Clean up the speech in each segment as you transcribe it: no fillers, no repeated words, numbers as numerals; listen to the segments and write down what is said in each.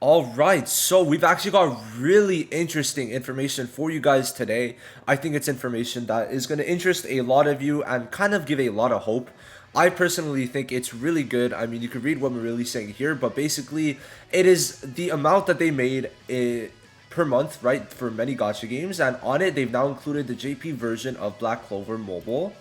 All right, so we've actually got really interesting information for you guys today. I think it's information that is going to interest a lot of you and kind of give a lot of hope. I personally think it's really good. I mean, you could read what we're really saying here, but basically, it is the amount that they made per month, right, for many gacha games, and on it, they've now included the JP version of Black Clover Mobile.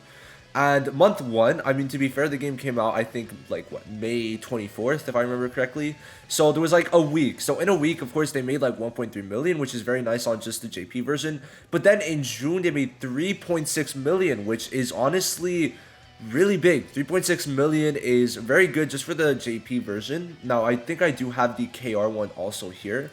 And month one, I mean, to be fair, the game came out, I think, like, what, May 24th, if I remember correctly. So there was like a week. So in a week, of course, they made like 1.3 million, which is very nice on just the JP version. But then in June, they made 3.6 million, which is honestly really big. 3.6 million is very good just for the JP version. Now, I think I do have the KR one also here.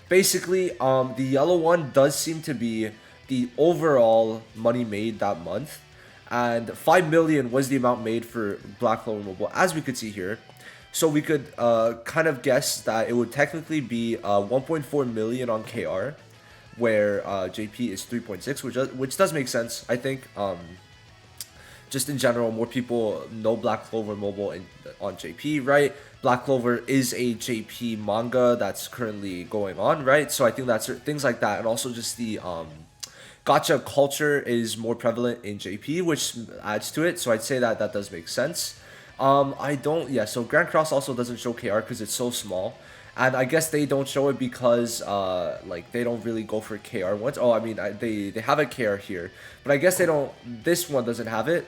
Basically, the yellow one does seem to be the overall money made that month, and 5 million was the amount made for Black Clover Mobile, as we could see here. So we could kind of guess that it would technically be 1.4 million on KR, where JP is 3.6, which does make sense, I think. Just in general, more people know Black Clover Mobile on JP, right? Black Clover is a JP manga that's currently going on, right? So I think that's things like that, and also just the gotcha culture is more prevalent in JP, which adds to it. So I'd say that that does make sense. I don't, yeah. So Grand Cross also doesn't show KR because it's so small, and I guess they don't show it because like they don't really go for KR ones. Oh, I mean, they have a KR here, but I guess they don't. This one doesn't have it.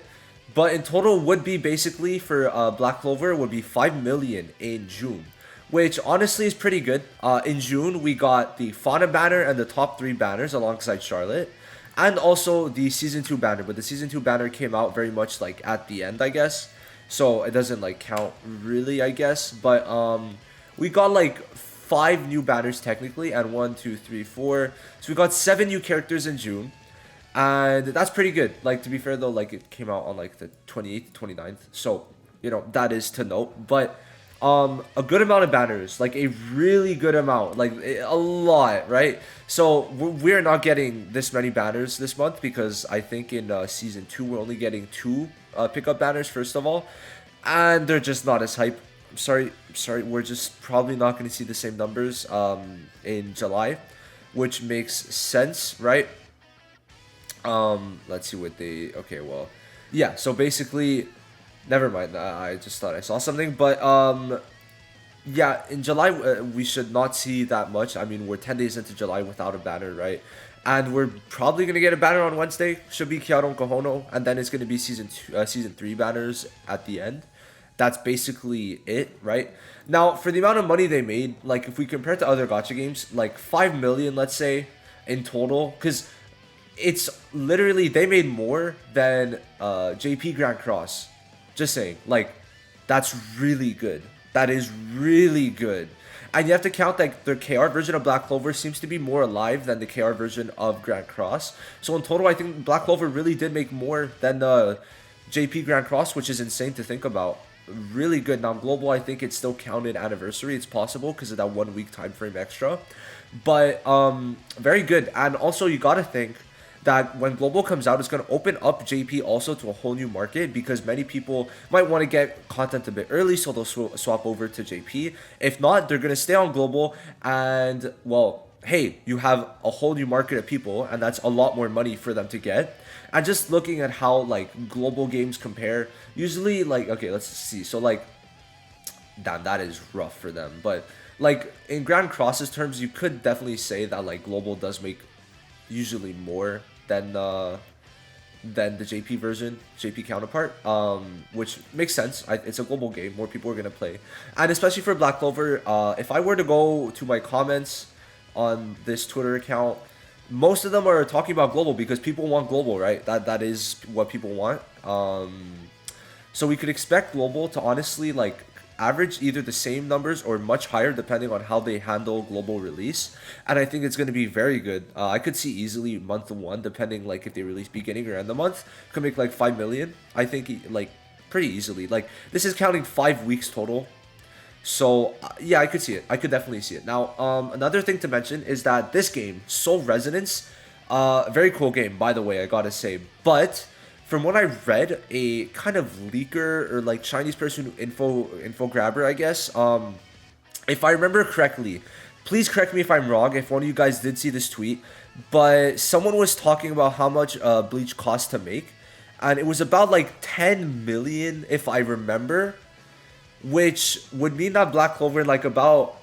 But in total would be basically for Black Clover would be 5 million in June, which honestly is pretty good. In June we got the Fauna banner and the top three banners alongside Charlotte, and also the season 2 banner. But the season 2 banner came out very much like at the end, I guess, so it doesn't like count really, I guess. But we got like 5 new banners technically, and one, two, three, four. So we got 7 new characters in June, and that's pretty good. Like, to be fair though, like it came out on like the 28th, 29th, so that is to note. But a good amount of banners, like a really good amount, like a lot, right? So we're not getting this many banners this month because I think in season 2 we're only getting 2 pickup banners first of all, and they're just not as hype. I'm sorry, we're just probably not going to see the same numbers in July, which makes sense, right? Let's see what they. Okay, well, yeah. So basically, never mind. I just thought I saw something, but yeah. In July, we should not see that much. I mean, we're 10 days into July without a banner, right? And we're probably gonna get a banner on Wednesday. Should be Kyoto and Kohono, and then it's gonna be season 3 banners at the end. That's basically it, right? Now, for the amount of money they made, like if we compare it to other gacha games, like 5 million, let's say, in total, because it's literally they made more than JP Grand Cross. Just saying, like that's really good. That is really good. And you have to count that the KR version of Black Clover seems to be more alive than the KR version of Grand Cross. So in total, I think Black Clover really did make more than the JP Grand Cross, which is insane to think about. Really good. Now global, I think it's still counted anniversary. It's possible because of that 1 week time frame extra, but very good. And also you gotta think that when global comes out, it's going to open up JP also to a whole new market, because many people might want to get content a bit early, so they'll swap over to JP. If not, they're going to stay on global, and well, hey, you have a whole new market of people, and that's a lot more money for them to get. And just looking at how like global games compare, usually, like, okay, let's see. So like, damn, that is rough for them. But like in Grand Cross's terms, you could definitely say that like global does make usually more than the JP version, JP counterpart, which makes sense. It's a global game, more people are gonna play, and especially for Black Clover. If I were to go to my comments on this Twitter account, most of them are talking about global because people want global, right? That is what people want. So we could expect global to honestly like average either the same numbers or much higher depending on how they handle global release, and I think it's going to be very good. I could see easily month one, depending like if they release beginning or end the month, could make like 5 million. I think like pretty easily. Like this is counting 5 weeks total, so yeah, I could see it. I could definitely see it. Now another thing to mention is that this game, Soul Resonance, very cool game by the way, I gotta say. But from what I read, a kind of leaker or like Chinese person info grabber, I guess. If I remember correctly, Please correct me if I'm wrong, if one of you guys did see this tweet, but someone was talking about how much Bleach cost to make, and it was about like 10 million if I remember, which would mean that Black Clover, like, about,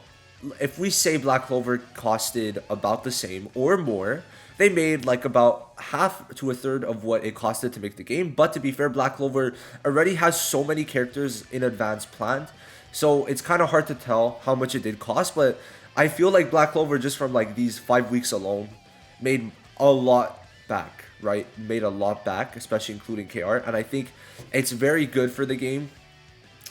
if we say Black Clover costed about the same or more, they made like about half to a third of what it costed to make the game. But to be fair, Black Clover already has so many characters in advance planned, so it's kind of hard to tell how much it did cost. But I feel like Black Clover, just from like these 5 weeks alone, made a lot back, right? Made a lot back, especially including KR. And I think it's very good for the game,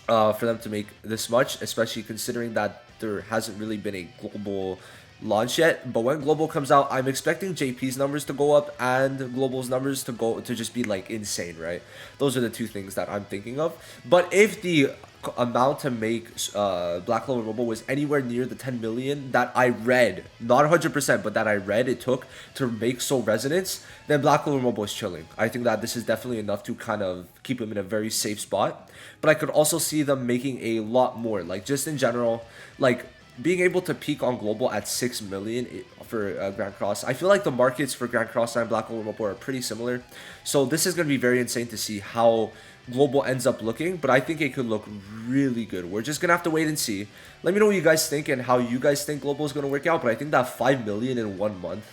for them to make this much, especially considering that there hasn't really been a global launch yet. But when global comes out, I'm expecting JP's numbers to go up and global's numbers to just be like insane, right? Those are the two things that I'm thinking of. But if the amount to make Black Clover Mobile was anywhere near the 10 million that I read, not 100%, but that I read it took to make Soul Resonance, then Black Clover Mobile is chilling. I think that this is definitely enough to kind of keep him in a very safe spot. But I could also see them making a lot more, like just in general, like being able to peak on global at 6 million for Grand Cross. I feel like the markets for Grand Cross and Black Clover Mobile are pretty similar, so this is going to be very insane to see how global ends up looking. But I think it could look really good. We're just gonna have to wait and see. Let me know what you guys think and how you guys think global is going to work out. But I think that 5 million in 1 month,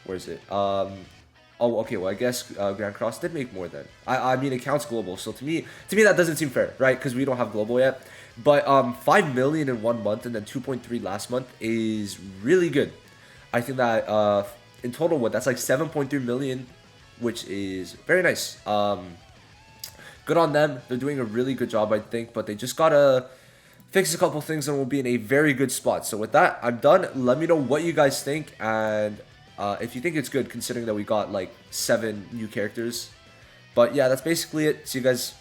where is it? Oh, okay. Well, I guess Grand Cross did make more then. I mean, it counts global, so to me that doesn't seem fair, right? Because we don't have global yet. But 5 million in 1 month and then 2.3 last month is really good. I think that in total, that's like 7.3 million, which is very nice. Good on them. They're doing a really good job, I think. But they just gotta fix a couple things and we'll be in a very good spot. So with that, I'm done. Let me know what you guys think, and if you think it's good, considering that we got like 7 new characters. But yeah, that's basically it. See you guys